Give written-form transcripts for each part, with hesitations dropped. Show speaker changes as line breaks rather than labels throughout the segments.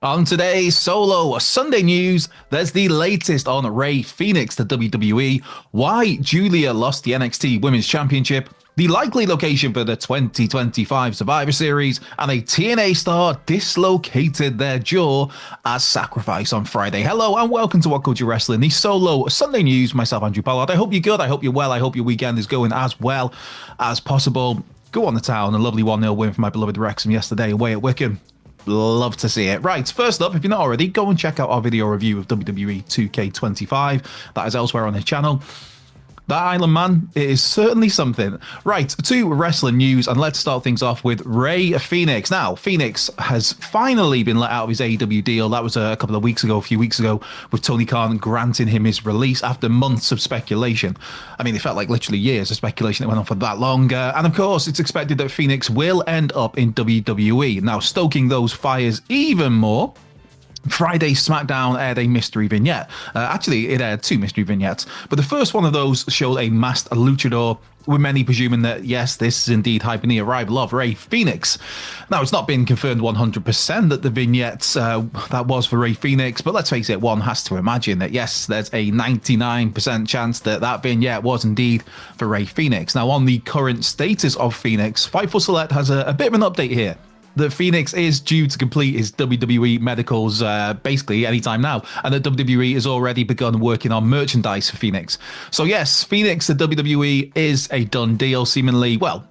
On today's Solo Sunday News, there's the latest on Rey Fenix to WWE, why Giulia lost the NXT Women's Championship, the likely location for the 2025 Survivor Series, and a TNA star dislocated their jaw as sacrifice on Friday. Hello and welcome to WhatCulture Wrestling, the Solo Sunday News. Myself, Andrew Pollard. I hope you're good. I hope you're well. I hope your weekend is going as well as possible. Go on the town. A lovely 1-0 win for my beloved Wrexham yesterday away at Wickham. Love to see it. Right, first up, if you're not already, go and check out our video review of WWE 2K25. That is elsewhere on this channel. That Island Man, it is certainly something. Right, to wrestling news, and let's start things off with Rey Fenix. Now, Fenix has finally been let out of his AEW deal. That was a few weeks ago, with Tony Khan granting him his release after months of speculation. I mean, it felt like literally years of speculation that went on for that long. And of course, it's expected that Fenix will end up in WWE. Now, stoking those fires even more, Friday's SmackDown aired a mystery vignette. Actually, it aired two mystery vignettes, but the first one of those showed a masked luchador, with many presuming that, yes, this is indeed hyping the arrival of Rey Fenix. Now, it's not been confirmed 100% that the vignette that was for Rey Fenix, but let's face it, one has to imagine that, yes, there's a 99% chance that that vignette was indeed for Rey Fenix. Now, on the current status of Fenix, Fightful Select has a bit of an update here. That Fenix is due to complete his WWE medicals basically anytime now, and that WWE has already begun working on merchandise for Fenix. So yes, Fenix to WWE is a done deal, seemingly. Well,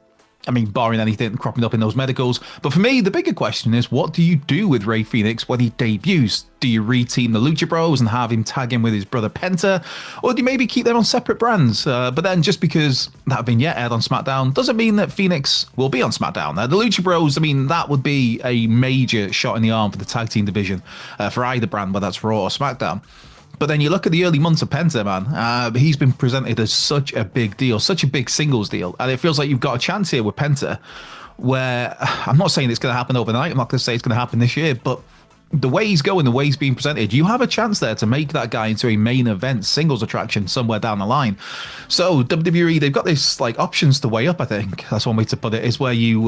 I mean, barring anything cropping up in those medicals. But for me, the bigger question is, what do you do with Rey Fenix when he debuts? Do you reteam the Lucha Bros and have him tag in with his brother Penta? Or do you maybe keep them on separate brands? But then just because that vignette aired on SmackDown doesn't mean that Fenix will be on SmackDown. The Lucha Bros, I mean, that would be a major shot in the arm for the tag team division for either brand, whether that's Raw or SmackDown. But then you look at the early months of Penta, man. He's been presented as such a big deal, such a big singles deal. And it feels like you've got a chance here with Penta, where I'm not saying it's going to happen overnight. I'm not going to say it's going to happen this year, but the way he's going, the way he's being presented, you have a chance there to make that guy into a main event singles attraction somewhere down the line. So WWE, they've got this like options to weigh up. I think that's one way to put it, is where you,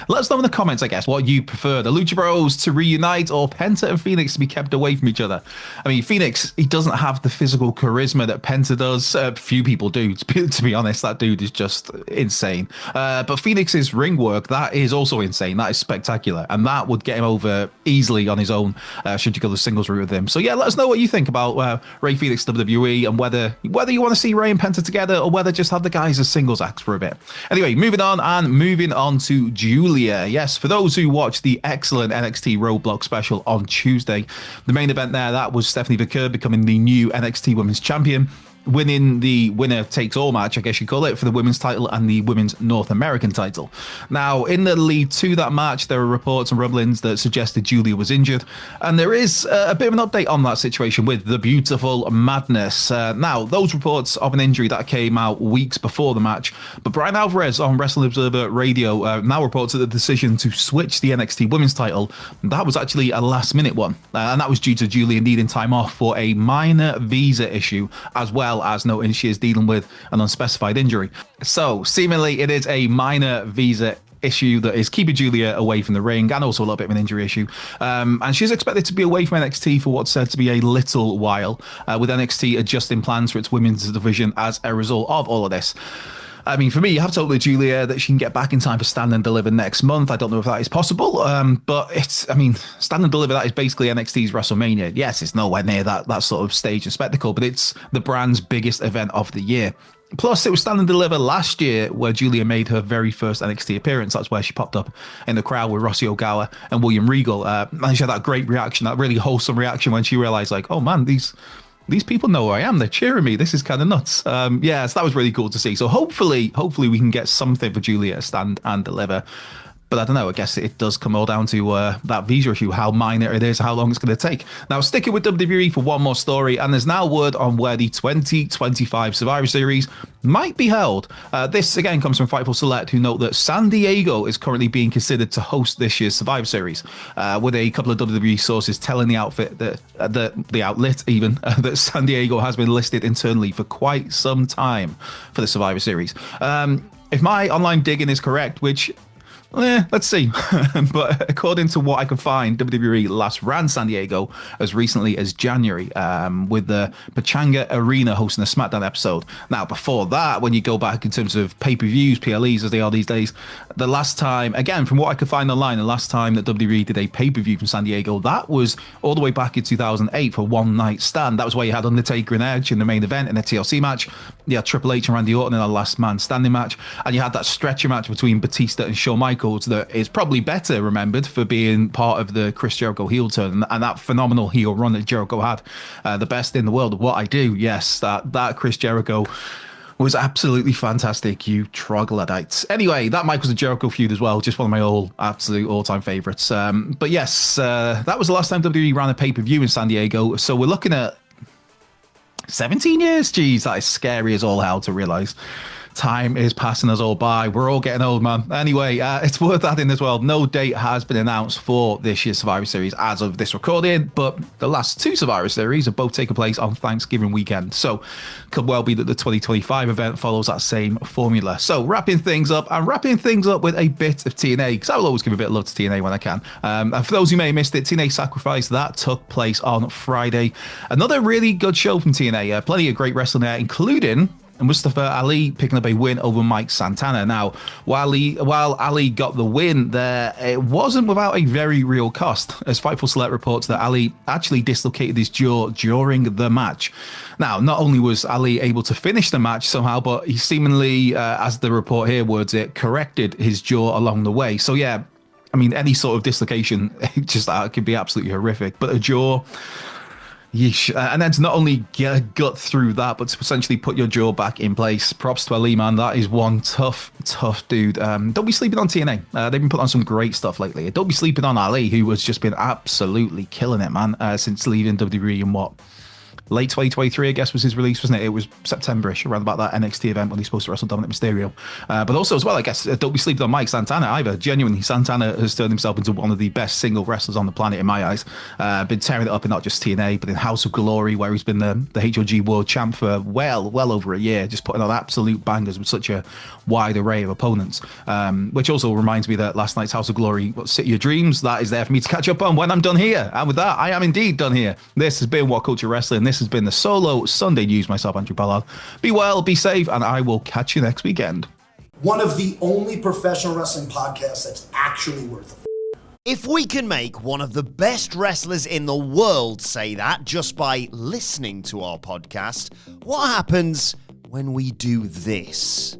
let us know in the comments, I guess, what you prefer: the Lucha Bros to reunite, or Penta and Fenix to be kept away from each other. I mean, Fenix, he doesn't have the physical charisma that Penta does. Few people do, to be honest. That dude is just insane. But Fenix's ring work, that is also insane. That is spectacular, and that would get him over easily on his own should you go the singles route with him. So yeah, let us know what you think about Rey Fenix WWE, and whether you want to see Rey and Penta together, or whether just have the guys as singles acts for a bit. Anyway, moving on to Giulia. Yes, for those who watched the excellent NXT Roadblock special on Tuesday, the main event there, that was Stephanie Vicker becoming the new NXT Women's Champion, winning the winner takes all match, I guess you call it, for the women's title and the women's North American title. Now, in the lead to that match, there were reports and rumblings that suggested Giulia was injured, and there is a bit of an update on that situation with the beautiful Madness. Now, those reports of an injury that came out weeks before the match, but Brian Alvarez on Wrestling Observer Radio now reports that the decision to switch the NXT women's title, that was actually a last minute one, and that was due to Giulia needing time off for a minor visa issue, as well as noting she is dealing with an unspecified injury. So seemingly it is a minor visa issue that is keeping Giulia away from the ring, and also a little bit of an injury issue. And she's expected to be away from NXT for what's said to be a little while, with NXT adjusting plans for its women's division as a result of all of this. I mean, for me, you have to hope with Giulia that she can get back in time for Stand and Deliver next month. I don't know if that is possible, but Stand and Deliver, that is basically NXT's WrestleMania. Yes, it's nowhere near that sort of stage and spectacle, but it's the brand's biggest event of the year. Plus, it was Stand and Deliver last year where Giulia made her very first NXT appearance. That's where she popped up in the crowd with Rossy Ogawa and William Regal. And she had that great reaction, that really wholesome reaction when she realized, like, oh man, these people know who I am. They're cheering me. This is kind of nuts. So that was really cool to see. So hopefully we can get something for Giulia to Stand and Deliver. But I don't know, I guess it does come all down to that visa issue, how minor it is, how long it's going to take. Now, sticking with WWE for one more story, and there's now word on where the 2025 Survivor Series might be held. This, again, comes from Fightful Select, who note that San Diego is currently being considered to host this year's Survivor Series, with a couple of WWE sources telling the outfit that the outlet even that San Diego has been listed internally for quite some time for the Survivor Series. If my online digging is correct, which Let's see. But according to what I can find, WWE last ran San Diego as recently as January, with the Pachanga Arena hosting a SmackDown episode. Now, before that, when you go back in terms of pay-per-views, PLEs as they are these days, the last time, again, from what I could find online, the last time that WWE did a pay-per-view from San Diego, that was all the way back in 2008 for One Night Stand. That was where you had Undertaker and Edge in the main event in a TLC match. You had Triple H and Randy Orton in a last man standing match, and you had that stretcher match between Batista and Shawn Michaels that is probably better remembered for being part of the Chris Jericho heel turn and that phenomenal heel run that Jericho had. The best in the world of what I do. Yes, that Chris Jericho was absolutely fantastic, you troglodytes. Anyway, that Michaels and Jericho feud as well, just one of my absolute all-time favorites. But yes, that was the last time WWE ran a pay-per-view in San Diego, so we're looking at 17 years. Jeez, that is scary as all hell to realize. Time is passing us all by. We're all getting old, man. Anyway, it's worth adding as well, no date has been announced for this year's Survivor Series as of this recording, but the last two Survivor Series have both taken place on Thanksgiving weekend, so could well be that the 2025 event follows that same formula. So wrapping things up with a bit of TNA, because I will always give a bit of love to TNA when I can. And for those who may have missed it, TNA Sacrifice, that took place on Friday. Another really good show from TNA. Plenty of great wrestling there, including Mustafa Ali picking up a win over Mike Santana. Now, while Ali got the win there, it wasn't without a very real cost, as Fightful Select reports that Ali actually dislocated his jaw during the match. Now, not only was Ali able to finish the match somehow, but he seemingly, as the report here words it, corrected his jaw along the way. So yeah, I mean, any sort of dislocation, just could be absolutely horrific, but a jaw... Yeesh. And then to not only gut through that, but to essentially put your jaw back in place. Props to Ali, man. That is one tough dude. Don't be sleeping on TNA. They've been putting on some great stuff lately. Don't be sleeping on Ali, who has just been absolutely killing it, man, since leaving WWE in what? Late 2023, I guess, was his release, wasn't it? It was September-ish, around about that NXT event when he's supposed to wrestle Dominic Mysterio. But also as well, I guess, don't be sleeping on Mike Santana either. Genuinely, Santana has turned himself into one of the best single wrestlers on the planet in my eyes. Been tearing it up in not just TNA, but in House of Glory, where he's been the HOG World Champ for well over a year, just putting on absolute bangers with such a wide array of opponents. Which also reminds me that last night's House of Glory, City of Dreams, that is there for me to catch up on when I'm done here. And with that, I am indeed done here. This has been WhatCulture Wrestling. This has been the Solo Sunday News. Myself, Andrew Ballard. Be well, be safe, and I will catch you next weekend.
One of the only professional wrestling podcasts that's actually worth it.
If we can make one of the best wrestlers in the world say that just by listening to our podcast, what happens when we do this?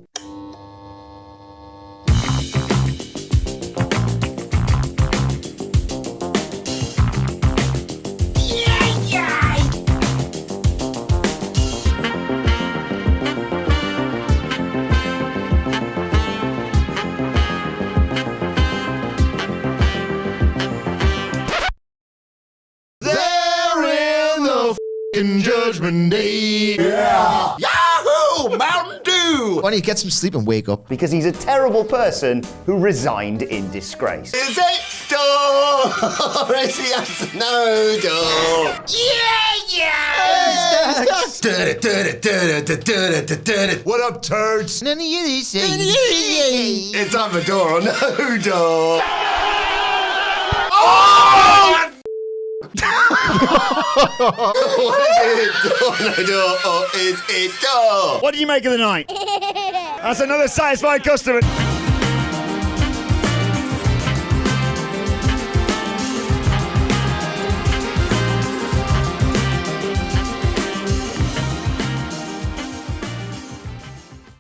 Judgment Day.
Yeah.
Yahoo! Mountain Dew!
Why don't you get some sleep and wake up?
Because he's a terrible person who resigned in disgrace.
Is it door? Or is the answer no door? Yeah! What up, turds?
None of you say.
It's either door or no door. Oh! What is it? Door, no door, or is it door?
What do you make of the night? That's another satisfied customer.